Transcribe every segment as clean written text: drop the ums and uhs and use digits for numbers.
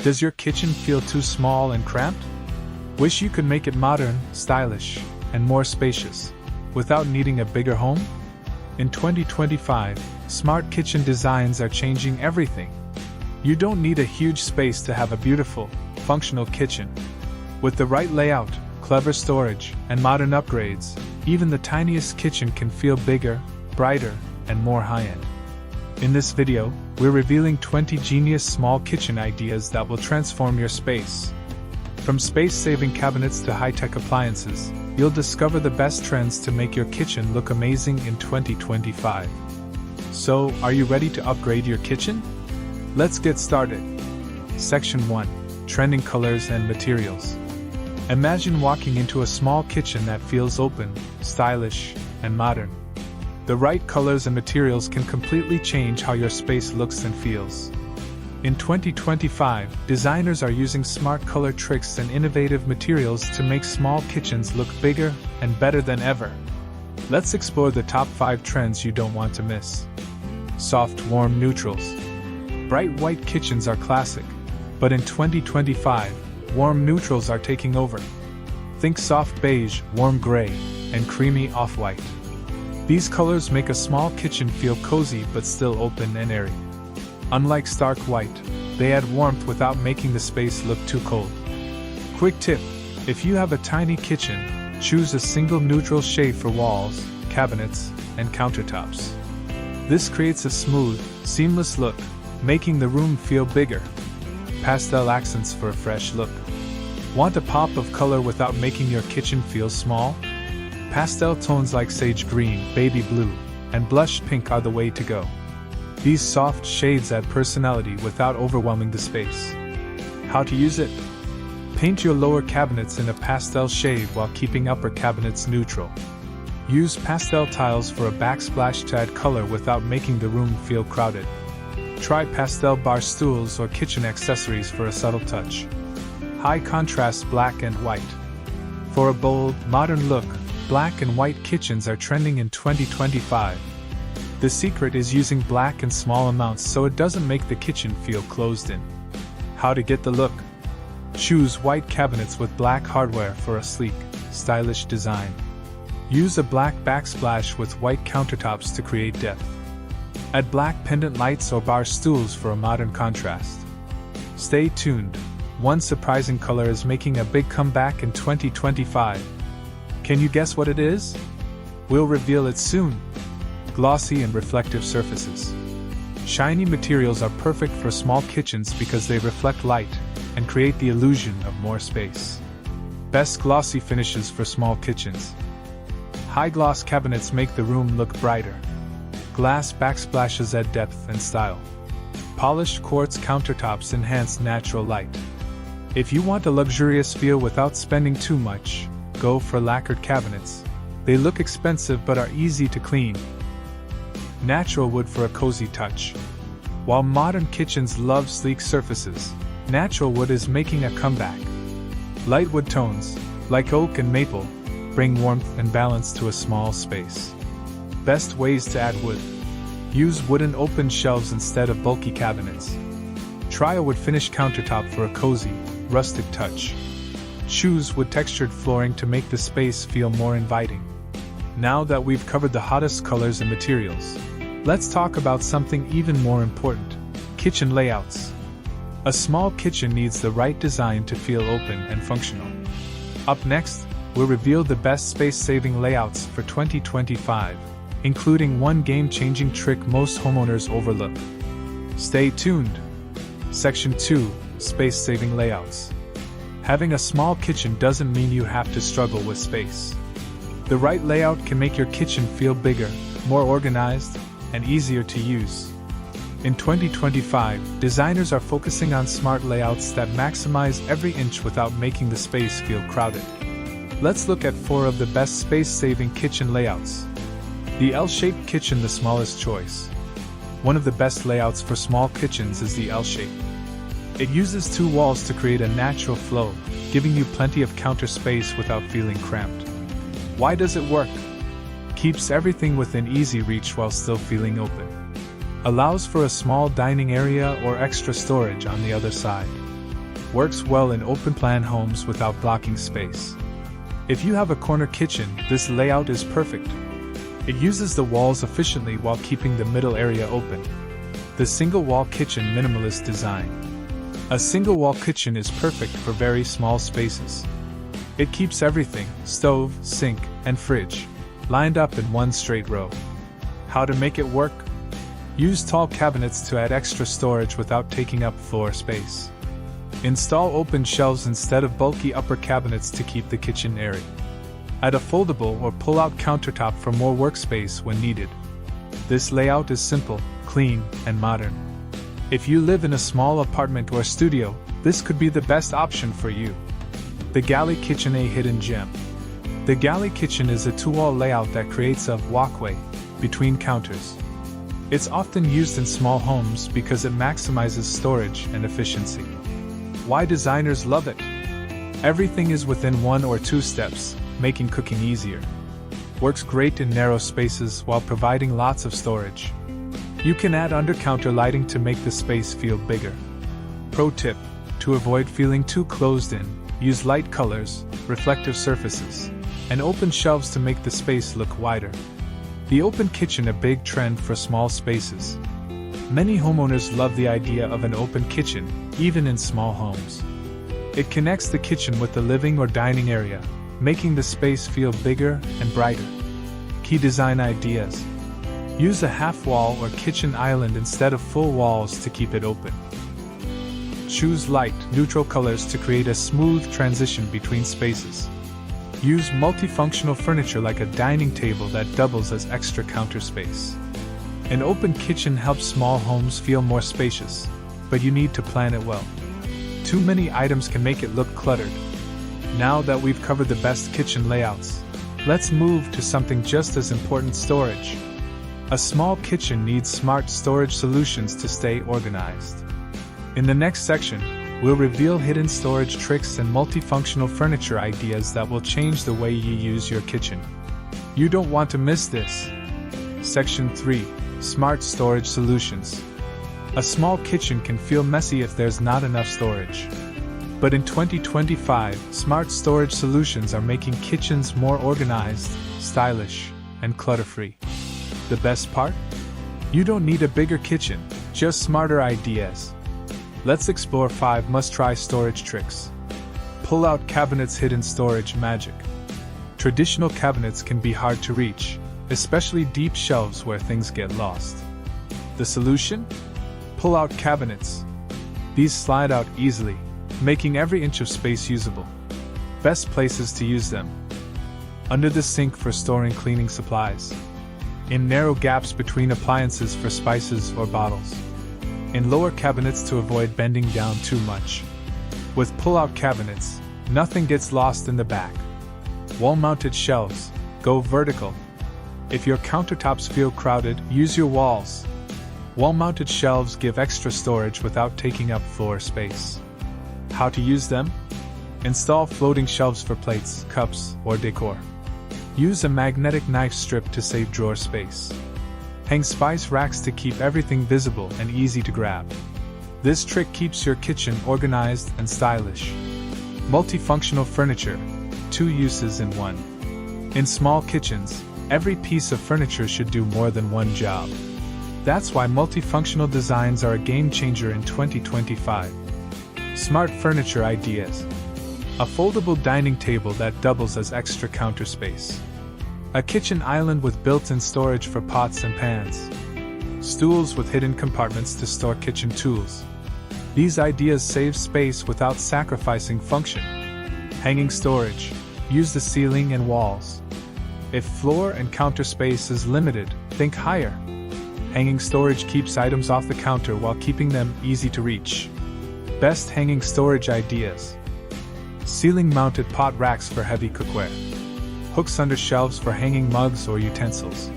Does your kitchen feel too small and cramped? Wish you could make it modern, stylish, and more spacious, without needing a bigger home? In 2025, smart kitchen designs are changing everything. You don't need a huge space to have a beautiful, functional kitchen. With the right layout, clever storage, and modern upgrades, even the tiniest kitchen can feel bigger, brighter, and more high-end. In this video, we're revealing 20 genius small kitchen ideas that will transform your space. From space-saving cabinets to high-tech appliances, you'll discover the best trends to make your kitchen look amazing in 2025. So, are you ready to upgrade your kitchen? Let's get started. Section 1. Trending colors and materials. Imagine walking into a small kitchen that feels open, stylish, and modern. The right colors and materials can completely change how your space looks and feels. In 2025, designers are using smart color tricks and innovative materials to make small kitchens look bigger and better than ever. Let's explore the top 5 trends you don't want to miss. Soft, warm neutrals. Bright white kitchens are classic, but in 2025, warm neutrals are taking over. Think soft beige, warm gray, and creamy off-white. These colors make a small kitchen feel cozy but still open and airy. Unlike stark white, they add warmth without making the space look too cold. Quick tip: if you have a tiny kitchen, choose a single neutral shade for walls, cabinets, and countertops. This creates a smooth, seamless look, making the room feel bigger. Pastel accents for a fresh look. Want a pop of color without making your kitchen feel small? Pastel tones like sage green, baby blue, and blush pink are the way to go. These soft shades add personality without overwhelming the space. How to use it? Paint your lower cabinets in a pastel shade while keeping upper cabinets neutral. Use pastel tiles for a backsplash to add color without making the room feel crowded. Try pastel bar stools or kitchen accessories for a subtle touch. High contrast black and white. For a bold, modern look, black and white kitchens are trending in 2025. The secret is using black in small amounts so it doesn't make the kitchen feel closed in. How to get the look? Choose white cabinets with black hardware for a sleek, stylish design. Use a black backsplash with white countertops to create depth. Add black pendant lights or bar stools for a modern contrast. Stay tuned. One surprising color is making a big comeback in 2025. Can you guess what it is? We'll reveal it soon. Glossy and reflective surfaces. Shiny materials are perfect for small kitchens because they reflect light and create the illusion of more space. Best glossy finishes for small kitchens. High gloss cabinets make the room look brighter. Glass backsplashes add depth and style. Polished quartz countertops enhance natural light. If you want a luxurious feel without spending too much, go for lacquered cabinets. They look expensive but are easy to clean. Natural wood for a cozy touch. While modern kitchens love sleek surfaces, natural wood is making a comeback. Light wood tones, like oak and maple, bring warmth and balance to a small space. Best ways to add wood. Use wooden open shelves instead of bulky cabinets. Try a wood finish countertop for a cozy, rustic touch. Choose wood-textured flooring to make the space feel more inviting. Now that we've covered the hottest colors and materials, let's talk about something even more important: kitchen layouts. A small kitchen needs the right design to feel open and functional. Up next, we'll reveal the best space-saving layouts for 2025, including one game-changing trick most homeowners overlook. Stay tuned. Section 2. Space-saving layouts. Having a small kitchen doesn't mean you have to struggle with space. The right layout can make your kitchen feel bigger, more organized, and easier to use. In 2025, designers are focusing on smart layouts that maximize every inch without making the space feel crowded. Let's look at 4 of the best space-saving kitchen layouts. The L-shaped kitchen, the smallest choice. One of the best layouts for small kitchens is the L shape. It uses 2 walls to create a natural flow, giving you plenty of counter space without feeling cramped. Why does it work? Keeps everything within easy reach while still feeling open. Allows for a small dining area or extra storage on the other side. works well in open-plan homes without blocking space. If you have a corner kitchen, this layout is perfect. It uses the walls efficiently while keeping the middle area open. The single-wall kitchen minimalist design. A single-wall kitchen is perfect for very small spaces. It keeps everything, stove, sink, and fridge, lined up in one straight row. How to make it work? Use tall cabinets to add extra storage without taking up floor space. Install open shelves instead of bulky upper cabinets to keep the kitchen airy. Add a foldable or pull-out countertop for more workspace when needed. This layout is simple, clean, and modern. If you live in a small apartment or studio, this could be the best option for you. The galley kitchen, a hidden gem. The galley kitchen is a two-wall layout that creates a walkway between counters. It's often used in small homes because it maximizes storage and efficiency. Why designers love it? Everything is within 1 or 2 steps, making cooking easier. Works great in narrow spaces while providing lots of storage. You can add under-counter lighting to make the space feel bigger. Pro tip: to avoid feeling too closed in, use light colors, reflective surfaces, and open shelves to make the space look wider. The open kitchen, a big trend for small spaces. Many homeowners love the idea of an open kitchen, even in small homes. It connects the kitchen with the living or dining area, making the space feel bigger and brighter. Key design ideas. Use a half-wall or kitchen island instead of full walls to keep it open. Choose light, neutral colors to create a smooth transition between spaces. Use multifunctional furniture like a dining table that doubles as extra counter space. An open kitchen helps small homes feel more spacious, but you need to plan it well. Too many items can make it look cluttered. Now that we've covered the best kitchen layouts, let's move to something just as important: storage. A small kitchen needs smart storage solutions to stay organized. In the next section, we'll reveal hidden storage tricks and multifunctional furniture ideas that will change the way you use your kitchen. You don't want to miss this. Section 3. Smart storage solutions. A small kitchen can feel messy if there's not enough storage. But in 2025, smart storage solutions are making kitchens more organized, stylish, and clutter-free. The best part? You don't need a bigger kitchen, just smarter ideas. Let's explore 5 must-try storage tricks. Pull-out cabinets, hidden storage magic. Traditional cabinets can be hard to reach, especially deep shelves where things get lost. The solution? Pull-out cabinets. These slide out easily, making every inch of space usable. Best places to use them: under the sink for storing cleaning supplies, in narrow gaps between appliances for spices or bottles, in lower cabinets to avoid bending down too much. With pull-out cabinets, nothing gets lost in the back. Wall-mounted shelves. Go vertical. If your countertops feel crowded, use your walls. Wall-mounted shelves give extra storage without taking up floor space. How to use them? Install floating shelves for plates, cups, or decor. Use a magnetic knife strip to save drawer space. Hang spice racks to keep everything visible and easy to grab. This trick keeps your kitchen organized and stylish. Multifunctional furniture. 2 uses in one. In small kitchens, every piece of furniture should do more than one job. That's why multifunctional designs are a game changer in 2025. Smart furniture ideas. A foldable dining table that doubles as extra counter space. A kitchen island with built-in storage for pots and pans. Stools with hidden compartments to store kitchen tools. These ideas save space without sacrificing function. Hanging storage. Use the ceiling and walls. If floor and counter space is limited, think higher. Hanging storage keeps items off the counter while keeping them easy to reach. Best hanging storage ideas. Ceiling-mounted pot racks for heavy cookware. Hooks under shelves for hanging mugs or utensils.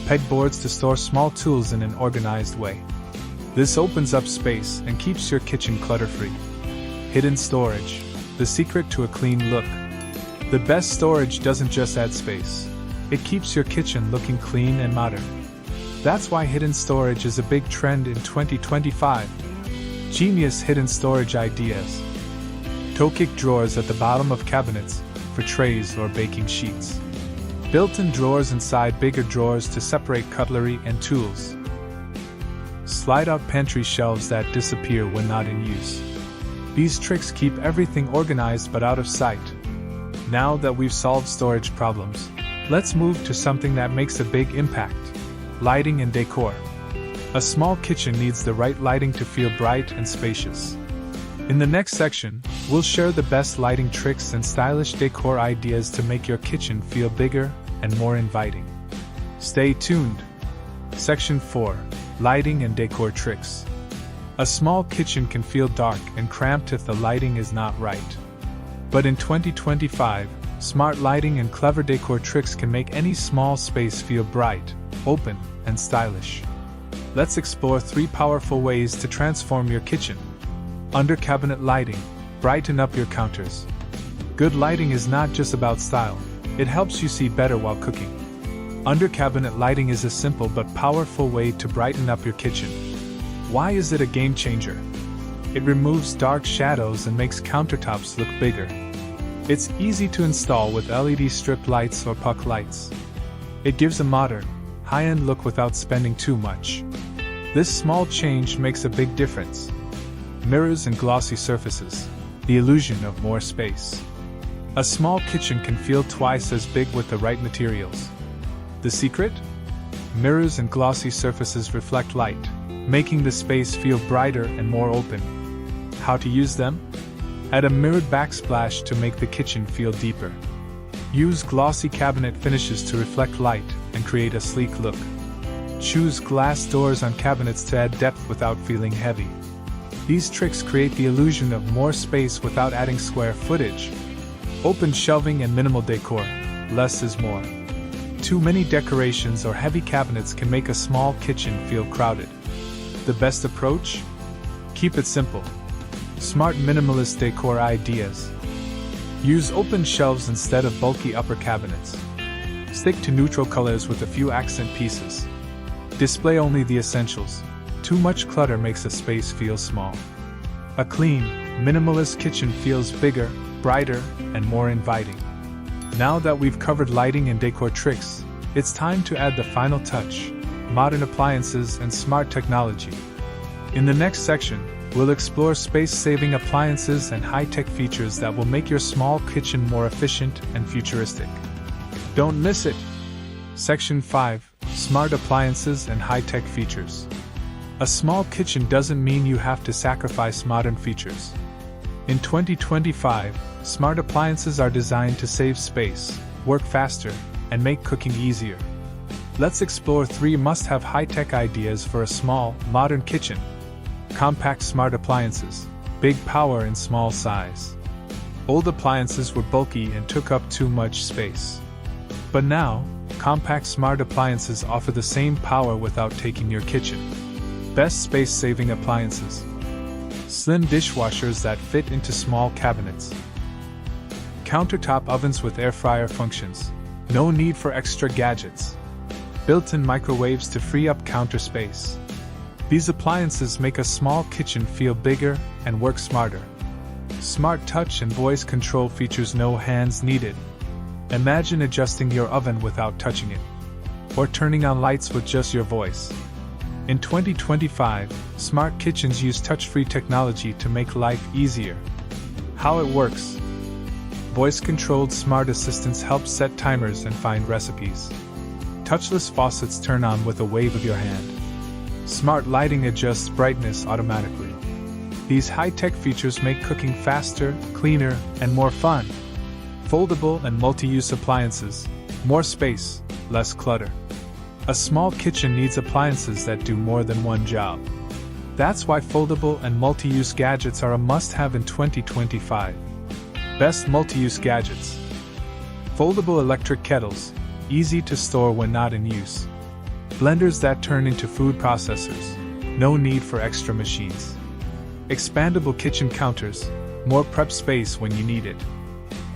Pegboards to store small tools in an organized way. This opens up space and keeps your kitchen clutter-free. Hidden storage. The secret to a clean look. The best storage doesn't just add space. It keeps your kitchen looking clean and modern. That's why hidden storage is a big trend in 2025. Genius hidden storage ideas. Toe-kick drawers at the bottom of cabinets for trays or baking sheets. Built-in drawers inside bigger drawers to separate cutlery and tools. Slide-out pantry shelves that disappear when not in use. These tricks keep everything organized but out of sight. Now that we've solved storage problems, let's move to something that makes a big impact: lighting and decor. A small kitchen needs the right lighting to feel bright and spacious. In the next section, we'll share the best lighting tricks and stylish decor ideas to make your kitchen feel bigger and more inviting. Stay tuned. Section 4: Lighting and Decor Tricks. A small kitchen can feel dark and cramped if the lighting is not right. But in 2025, smart lighting and clever decor tricks can make any small space feel bright, open, and stylish. Let's explore 3 powerful ways to transform your kitchen. Under cabinet lighting, brighten up your counters. Good lighting is not just about style, it helps you see better while cooking. Under cabinet lighting is a simple but powerful way to brighten up your kitchen. Why is it a game changer? It removes dark shadows and makes countertops look bigger. It's easy to install with LED strip lights or puck lights. It gives a modern, high-end look without spending too much. This small change makes a big difference. Mirrors and glossy surfaces, the illusion of more space. A small kitchen can feel twice as big with the right materials. The secret? Mirrors and glossy surfaces reflect light, making the space feel brighter and more open. How to use them? Add a mirrored backsplash to make the kitchen feel deeper. Use glossy cabinet finishes to reflect light and create a sleek look. Choose glass doors on cabinets to add depth without feeling heavy. These tricks create the illusion of more space without adding square footage. Open shelving and minimal decor. Less is more. Too many decorations or heavy cabinets can make a small kitchen feel crowded. The best approach? Keep it simple. Smart minimalist decor ideas. Use open shelves instead of bulky upper cabinets. Stick to neutral colors with a few accent pieces. Display only the essentials. Too much clutter makes a space feel small. A clean, minimalist kitchen feels bigger, brighter, and more inviting. Now that we've covered lighting and decor tricks, it's time to add the final touch: modern appliances and smart technology. In the next section, we'll explore space-saving appliances and high-tech features that will make your small kitchen more efficient and futuristic. Don't miss it! Section 5: Smart appliances and high-tech features. A small kitchen doesn't mean you have to sacrifice modern features. In 2025, smart appliances are designed to save space, work faster, and make cooking easier. Let's explore 3 must-have high-tech ideas for a small, modern kitchen. Compact smart appliances. Big power in small size. Old appliances were bulky and took up too much space. But now, compact smart appliances offer the same power without taking your kitchen. Best space-saving appliances. Slim dishwashers that fit into small cabinets. Countertop ovens with air fryer functions. No need for extra gadgets. Built-in microwaves to free up counter space. These appliances make a small kitchen feel bigger and work smarter. Smart touch and voice control features, no hands needed. Imagine adjusting your oven without touching it, or turning on lights with just your voice. In 2025, smart kitchens use touch-free technology to make life easier. How it works? Voice-controlled smart assistants help set timers and find recipes. Touchless faucets turn on with a wave of your hand. Smart lighting adjusts brightness automatically. These high-tech features make cooking faster, cleaner, and more fun. Foldable and multi-use appliances. More space, less clutter. A small kitchen needs appliances that do more than one job. That's why foldable and multi-use gadgets are a must-have in 2025. Best multi-use gadgets. Foldable electric kettles, easy to store when not in use. Blenders that turn into food processors, no need for extra machines. Expandable kitchen counters, more prep space when you need it.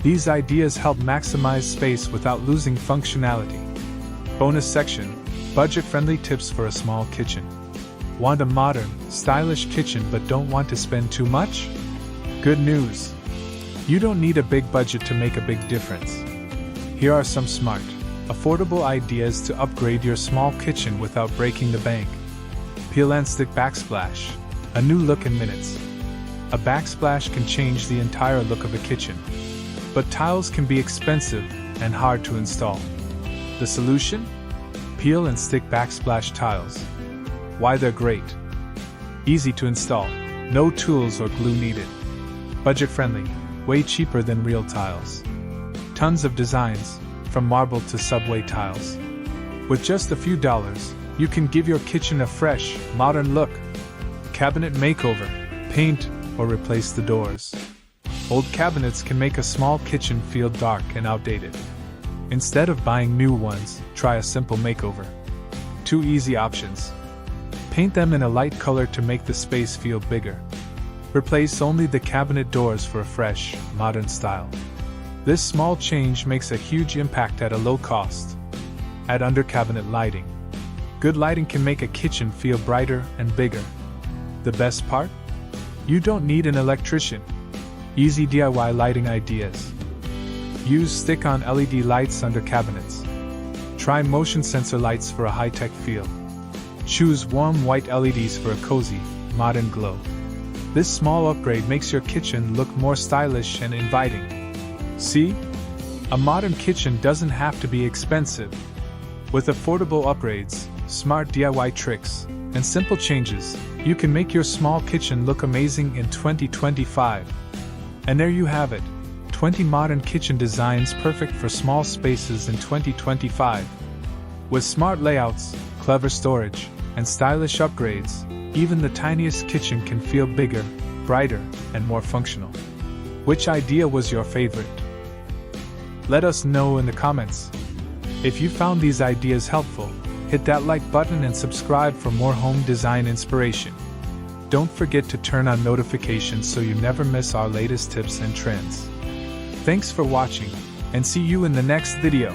These ideas help maximize space without losing functionality. Bonus section: budget-friendly tips for a small kitchen. Want a modern, stylish kitchen but don't want to spend too much? Good news! You don't need a big budget to make a big difference. Here are some smart, affordable ideas to upgrade your small kitchen without breaking the bank. Peel and stick backsplash. A new look in minutes. A backsplash can change the entire look of a kitchen. But tiles can be expensive and hard to install. The solution? Peel and stick backsplash tiles. Why they're great. Easy to install. No tools or glue needed. Budget friendly. Way cheaper than real tiles. Tons of designs, from marble to subway tiles. With just a few dollars, you can give your kitchen a fresh, modern look. Cabinet makeover. Paint or replace the doors. Old cabinets can make a small kitchen feel dark and outdated. Instead of buying new ones, try a simple makeover. 2 easy options. Paint them in a light color to make the space feel bigger. Replace only the cabinet doors for a fresh, modern style. This small change makes a huge impact at a low cost. Add under cabinet lighting. Good lighting can make a kitchen feel brighter and bigger. The best part? You don't need an electrician. Easy DIY lighting ideas. Use stick-on LED lights under cabinets. Try motion sensor lights for a high-tech feel. Choose warm white LEDs for a cozy, modern glow. This small upgrade makes your kitchen look more stylish and inviting. See? A modern kitchen doesn't have to be expensive. With affordable upgrades, smart DIY tricks, and simple changes, you can make your small kitchen look amazing in 2025. And there you have it, 20 modern kitchen designs perfect for small spaces in 2025. With smart layouts, clever storage, and stylish upgrades, even the tiniest kitchen can feel bigger, brighter, and more functional. Which idea was your favorite? Let us know in the comments. If you found these ideas helpful, hit that like button and subscribe for more home design inspiration. Don't forget to turn on notifications so you never miss our latest tips and trends. Thanks for watching, and see you in the next video.